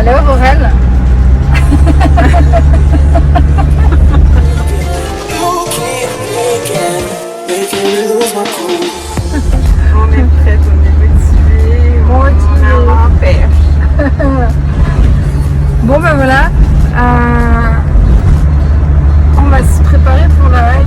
Alors, Aurel? On est prête, on est motivée, on a un pêche. Bon ben voilà, on va se préparer pour la ride.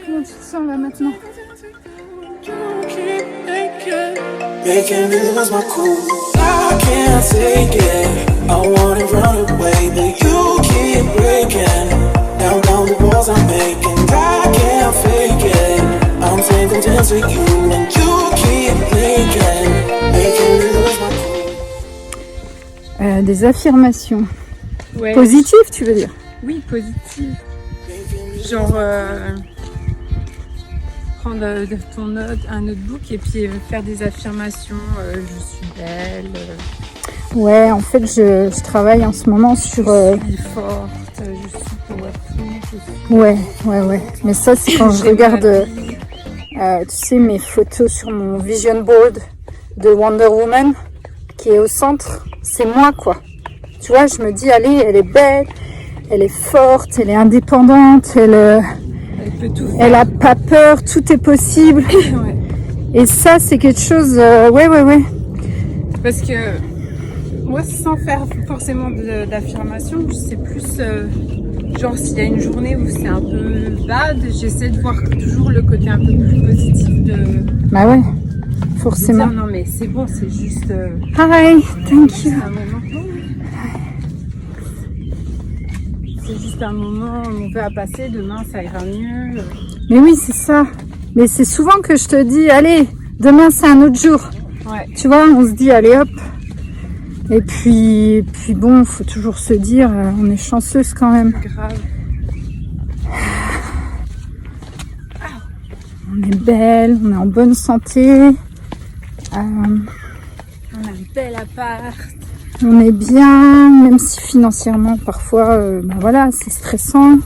Comment tu te sens là maintenant? Making me lose my cool. I can't take it. I wanna run away, but you keep breaking down the walls I'm making. I can't fake it. I'm taking chance with you, and you keep blinking, making me lose my cool. Des affirmations Ouais. positives, tu veux dire? Oui, positive. Genre, prendre un notebook et puis faire des affirmations. Je suis belle, Ouais, en fait, je travaille en ce moment sur... je suis forte, je suis powerful, je suis... Ouais. Mais ça, c'est quand je regarde, tu sais, mes photos sur mon vision board de Wonder Woman, qui est au centre. C'est moi, quoi. Tu vois, je me dis, allez, elle est belle, elle est forte, elle est indépendante, Elle peut tout faire. elle a pas peur, tout est possible. Ouais. Et ça, c'est quelque chose... Ouais. Parce que moi, sans faire forcément d'affirmation, c'est plus genre s'il y a une journée où c'est un peu bad, j'essaie de voir toujours le côté un peu plus positif de Bah ouais, dire forcément. non mais c'est bon, c'est juste Hi, thank you. un moment. C'est juste un moment, on va passer, demain ça ira mieux. Mais oui, c'est ça. Mais c'est souvent que je te dis, allez, demain c'est un autre jour. Ouais. Tu vois, on se dit, allez hop. Et puis bon, faut toujours se dire, on est chanceuse quand même. Grave. On est belle, on est en bonne santé. On a un bel appart. On est bien, même si financièrement, parfois, ben voilà, c'est stressant.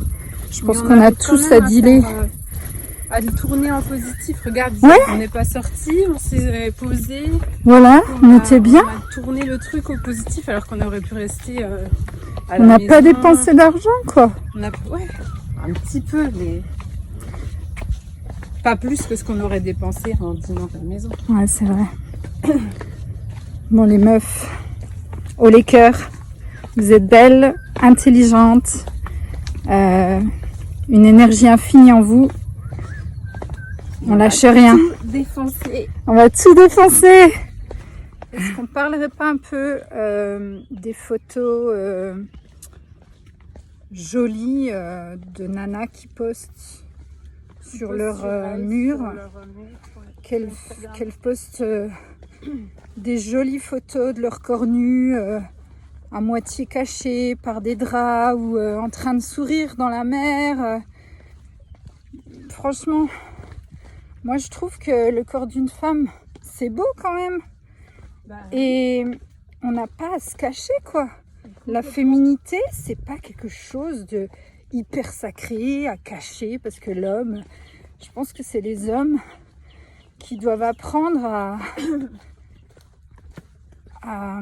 Je pense qu'on a arrive quand tous même à dealer. faire, à le tourner en positif. Regarde, Ouais. on n'est pas sortis, on s'est posé. Voilà, on était bien. On a tourné le truc au positif alors qu'on aurait pu rester à On la n'a maison. pas dépensé d'argent, quoi. On a, ouais, un petit peu, mais pas plus que ce qu'on aurait dépensé en dînant à la maison. Ouais, c'est vrai. Bon, les meufs, haut les cœurs, vous êtes belles, intelligentes, une énergie infinie en vous. On lâche rien. Défoncé. On va tout défoncer. Est-ce qu'on parlerait pas un peu des photos jolies de nanas qui postent sur leur mur, qu'elles postent des jolies photos de leur corps nu à moitié cachées par des draps ou en train de sourire dans la mer. Franchement, moi je trouve que le corps d'une femme, c'est beau quand même. Et on n'a pas à se cacher, quoi. La féminité, c'est pas quelque chose de hyper sacré à cacher, parce que l'homme, je pense que c'est les hommes qui doivent apprendre à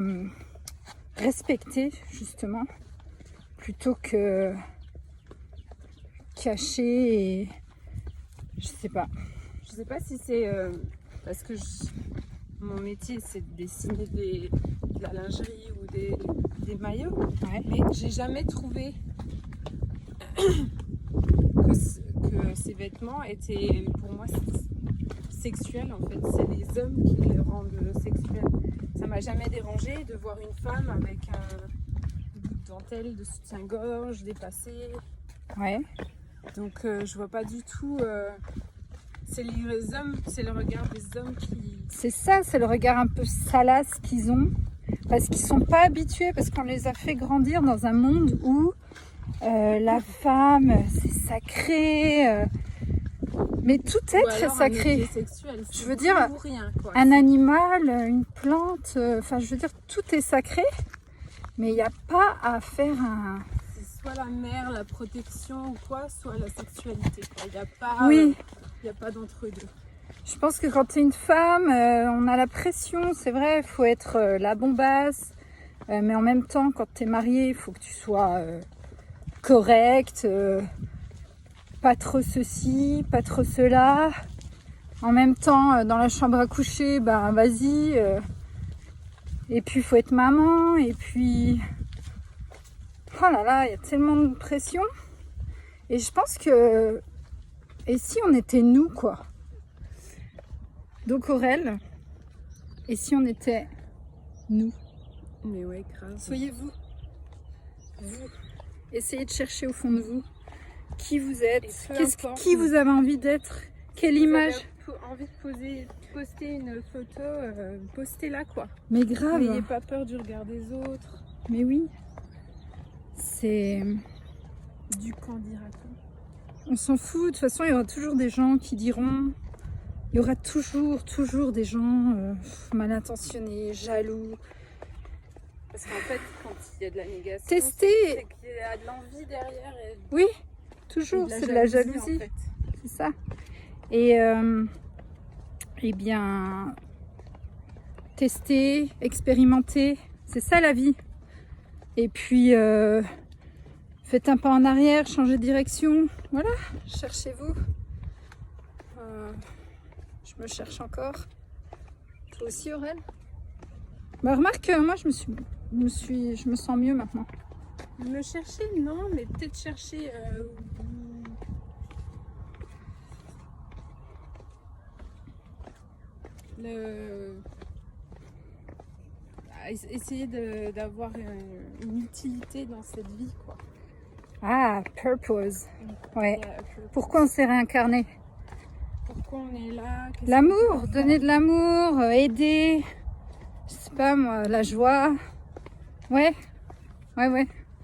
respecter, justement, plutôt que cacher et je sais pas. Je sais pas si c'est parce que mon métier c'est de dessiner de la lingerie ou des maillots, Ouais. mais j'ai jamais trouvé que ces vêtements étaient pour moi sexuels en fait. C'est les hommes qui les rendent sexuels. Ça m'a jamais dérangé de voir une femme avec un bout de dentelle, de soutien-gorge dépassé. Ouais. Donc je vois pas du tout. C'est les hommes, c'est le regard des hommes qui. C'est ça, c'est le regard un peu salace qu'ils ont. parce qu'ils sont pas habitués, parce qu'on les a fait grandir dans un monde où la femme, c'est sacré. Mais tout être est sacré. Sexuel, Je veux dire, ou rien, quoi. Un animal, une plante, enfin je veux dire, tout est sacré. Mais il n'y a pas à faire un... C'est soit la mère, la protection ou quoi, soit la sexualité. Il n'y a pas, Oui. Il y a pas d'entre-deux. Je pense que quand tu es une femme, on a la pression, c'est vrai, il faut être la bombasse. Mais en même temps, quand tu es mariée, il faut que tu sois correcte. Pas trop ceci, pas trop cela. En même temps, dans la chambre à coucher, ben vas-y. Et puis, il faut être maman. Et puis... Oh là là, il y a tellement de pression. Et je pense que... Et si on était nous, quoi? Donc Aurel, et si on était nous? Mais ouais, grave. Soyez vous. Vous. Essayez de chercher au fond de vous qui vous êtes, qui vous avez envie d'être, quelle image. Vous avez envie de poster une photo, postez-la quoi. Mais grave. N'ayez pas peur du regard des autres. Mais oui. C'est... Du quand dira-t-on. On s'en fout, de toute façon il y aura toujours des gens qui diront... Il y aura toujours des gens mal intentionnés, jaloux. Parce qu'en fait, quand il y a de la négation, Tester. c'est qu'il y a de l'envie derrière. Et... Oui, toujours, c'est de la jalousie. En fait. C'est ça. Et eh bien, tester, expérimenter, c'est ça la vie. Et puis, faites un pas en arrière, changez de direction. Voilà, cherchez-vous. Je me cherche encore. Toi aussi, Aurel? Bah, remarque, moi, je me sens mieux maintenant. Me chercher, non, mais peut-être chercher essayer d'avoir une utilité dans cette vie, quoi. Ah, purpose. Ouais. Pourquoi on s'est réincarné? Pourquoi on est là? L'amour, donner de l'amour, aider, je sais pas moi, la joie. Ouais,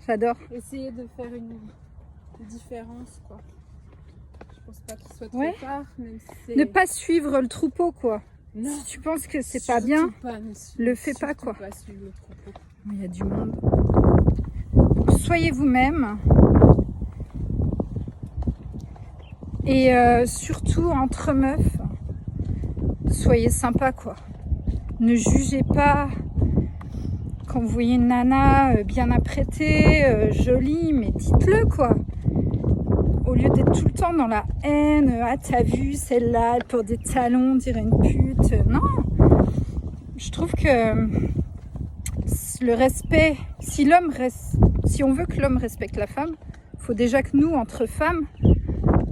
j'adore. Essayer de faire une différence, quoi. Je pense pas qu'il soit trop tard, même si c'est... Ne pas suivre le troupeau, quoi. Non. Si tu penses que c'est pas bien, le fais pas, quoi. Pas suivre le troupeau. Il y a du monde. Soyez vous-même. Et surtout, entre meufs, soyez sympa, quoi. Ne jugez pas. Quand vous voyez une nana bien apprêtée, jolie, mais dites-le, quoi. Au lieu d'être tout le temps dans la haine, ah t'as vu celle-là, elle porte des talons, on dirait une pute. Non, je trouve que le respect, si on veut que l'homme respecte la femme, il faut déjà que nous, entre femmes,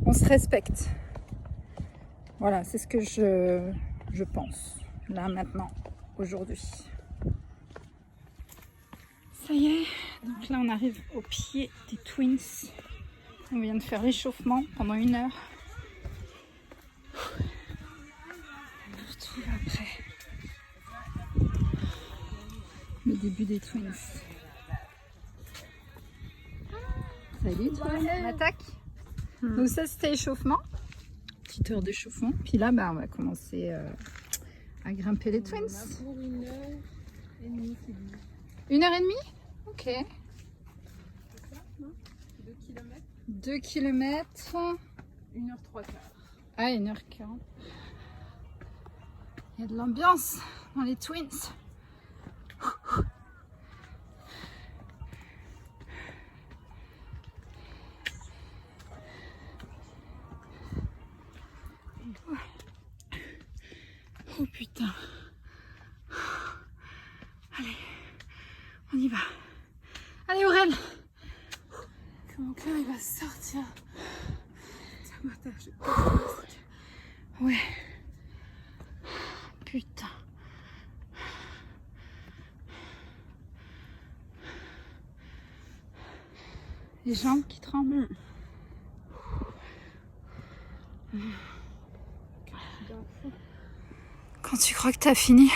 on se respecte. Voilà, c'est ce que je pense, là, maintenant, aujourd'hui. Ça y est, donc là on arrive au pied des Twins. On vient de faire l'échauffement pendant 1 heure. On se retrouve après le début des Twins. Salut toi, on attaque. Donc ça c'était l'échauffement. Petite heure d'échauffement. Puis là on va commencer à grimper les Twins. Pour 1h30, c'est dit. 1h30? Ok. 2 km. 2 km. 1h03. Ah, 1h40. Il y a de l'ambiance dans les Twins. Oh putain. Allez, on y va. Allez Aurel. Que mon cœur il va sortir. Ouais. Putain. Les jambes qui tremblent. Quand tu crois que t'as fini,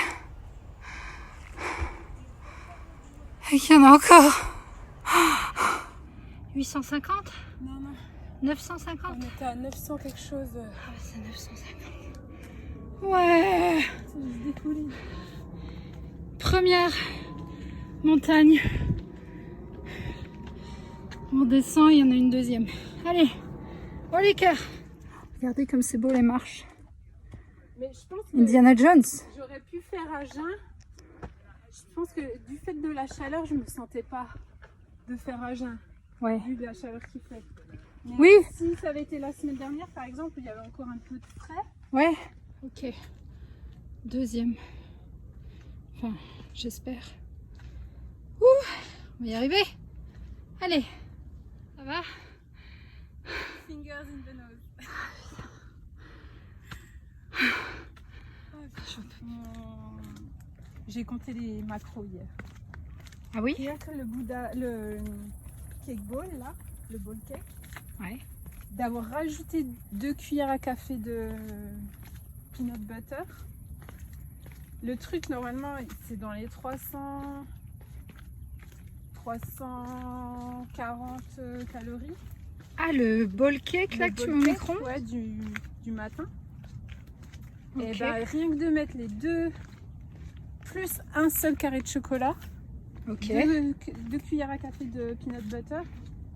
Il y en a encore. 850? Non, non. 950? On était à 900 quelque chose. Ah, c'est 950. Ouais. C'est juste des collines. Première montagne. On descend, il y en a une deuxième. Allez, oh les cœurs. Regardez comme c'est beau les marches. Mais je pense que Indiana Jones. j'aurais pu faire à jeun. Je pense que du fait de la chaleur, je me sentais pas de faire à jeun, Ouais. vu la chaleur qu'il fait. Mais Oui. si ça avait été la semaine dernière, par exemple, il y avait encore un peu de frais. Ouais. Ok. Deuxième. Enfin, j'espère. Ouh, on va y arriver. Allez. Ça va? Fingers in the nose. J'ai compté les macros hier. Ah oui? Hier, le cake ball, là, le ball cake, Ouais. d'avoir rajouté 2 cuillères à café de peanut butter. Le truc, normalement, c'est dans les 340 calories. Ah, le ball cake là Le que tu ball mets au cake, micro-ondes? ouais, du matin. Et Ok. bah, rien que de mettre les deux, plus un seul carré de chocolat, Ok. deux cuillères à café de peanut butter,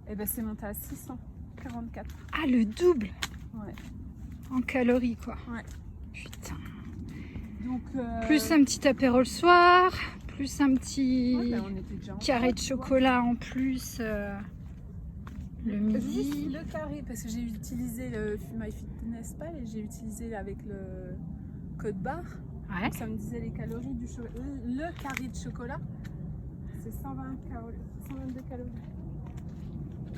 et ben c'est monté à 644. Ah, le double Ouais. en calories quoi. Ouais. Putain. Donc, Plus un petit apéro le soir, plus un petit ouais, ben, on était déjà en carré train, de tu vois. chocolat en plus le Juste midi. le carré, parce que j'ai utilisé le MyFitnessPal et j'ai utilisé avec le code barre. Ouais. Ça me disait les calories du chocolat. Le carré de chocolat, c'est 122 calories.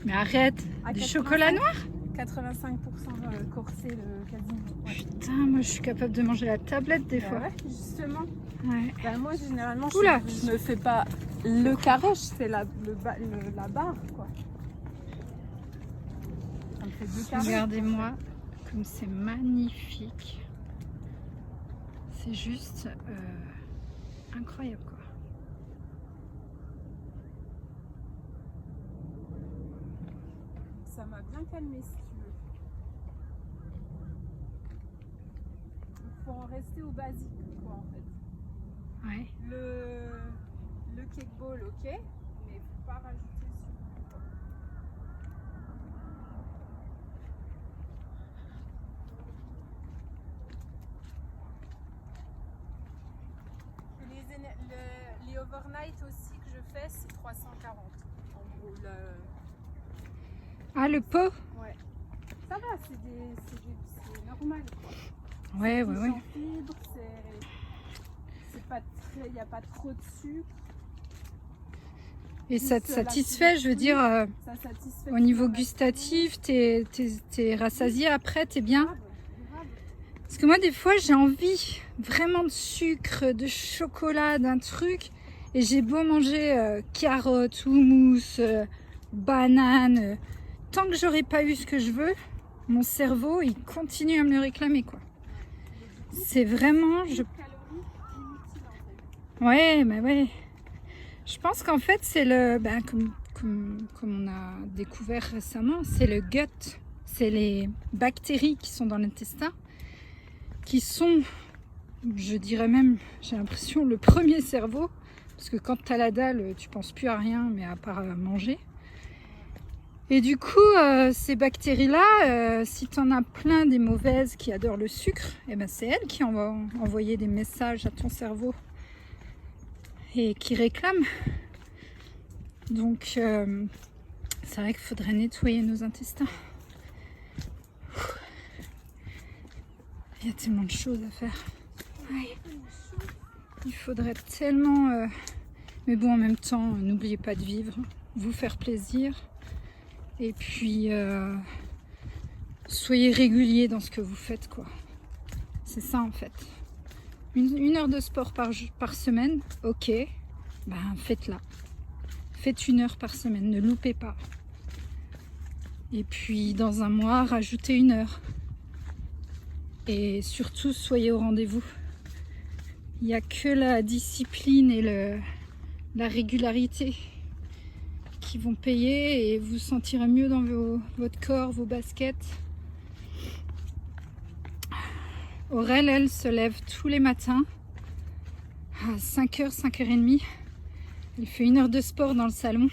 Mais arrête, À du 85, chocolat noir? 85% corsé le quasiment. Ouais. Putain, moi je suis capable de manger la tablette des Bah fois. ouais, justement. Ouais. Bah moi généralement Oula. je me fais pas le carré, je fais la barre quoi. Ça me fait 2 carrés. Regardez-moi comme c'est magnifique. C'est juste incroyable quoi. Ça m'a bien calmé si tu veux. Il faut en rester au basique quoi en fait. Ouais. Le cake ball ok, mais faut pas rajouter le sucre quoi. Les overnight aussi que je fais, c'est 340. En gros, Ah, le pot? ouais. Ça va, c'est normal. Quoi. Ouais, ouais, Riche ouais. en fibres, c'est pas très, il n'y a pas trop de sucre. Et ça te Juste la satisfait, je veux dire, Ça satisfait au niveau tout le reste. gustatif, t'es rassasié après, t'es bien? Grave, grave. Parce que moi, des fois, j'ai envie vraiment de sucre, de chocolat, d'un truc. Et j'ai beau manger carottes, houmous, bananes. Tant que j'aurai pas eu ce que je veux, mon cerveau, il continue à me le réclamer, quoi. C'est vraiment... Calories inutiles en fait. Ouais, mais ouais. Je pense qu'en fait, c'est le... Ben, comme on a découvert récemment, c'est le gut. C'est les bactéries qui sont dans l'intestin, qui sont, je dirais même, j'ai l'impression, le premier cerveau. Parce que quand tu as la dalle, tu penses plus à rien, mais à part manger. Et du coup, ces bactéries-là, si tu en as plein des mauvaises qui adorent le sucre, eh ben c'est elles qui vont envoyer des messages à ton cerveau et qui réclament. Donc, c'est vrai qu'il faudrait nettoyer nos intestins. Il y a tellement de choses à faire. Ouais. Il faudrait tellement... Mais bon, en même temps, n'oubliez pas de vivre, vous faire plaisir. Et puis, soyez réguliers dans ce que vous faites, quoi. C'est ça, en fait. Une heure de sport par semaine, ok. Ben, faites-la. Faites 1 heure par semaine, ne loupez pas. Et puis, dans un mois, rajoutez 1 heure. Et surtout, soyez au rendez-vous. Il n'y a que la discipline et la régularité qui vont payer et vous sentirez mieux dans votre corps, vos baskets. Aurèle, elle, se lève tous les matins à 5h, 5h30. Elle fait 1 heure de sport dans le salon.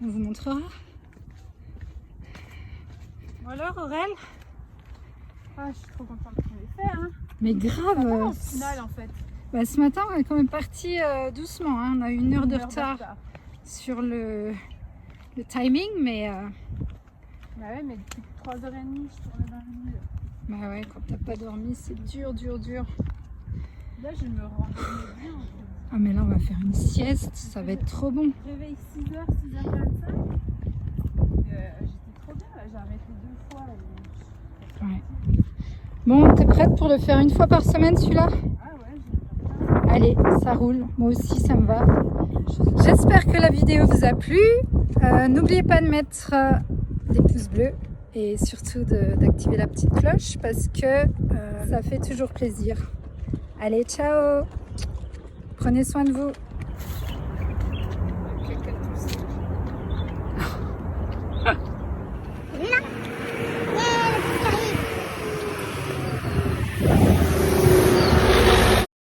On vous montrera. Bon alors Aurèle, je suis trop contente que tu l'aies fait. Hein. Mais grave, Au final en fait. Bah, ce matin, on est quand même parti doucement. Hein. On a eu 1 heure de retard sur le timing, mais... Bah ouais, mais depuis 3h30, je tournais dans le lit. Bah ouais, quand t'as pas dormi, c'est dur, dur, dur. Là, je me rendormais bien. Ah mais là, on va faire une sieste, ça va être trop bon. Réveil 6h, 6h45. J'étais trop bien, là, j'ai arrêté 2 fois. Ouais. Bon, t'es prête pour le faire 1 fois par semaine, celui-là? Ah ouais, j'ai bien. Allez, ça roule. Moi aussi, ça me va. J'espère que la vidéo vous a plu. N'oubliez pas de mettre des pouces bleus et surtout d'activer la petite cloche parce que ça fait toujours plaisir. Allez, ciao! Prenez soin de vous.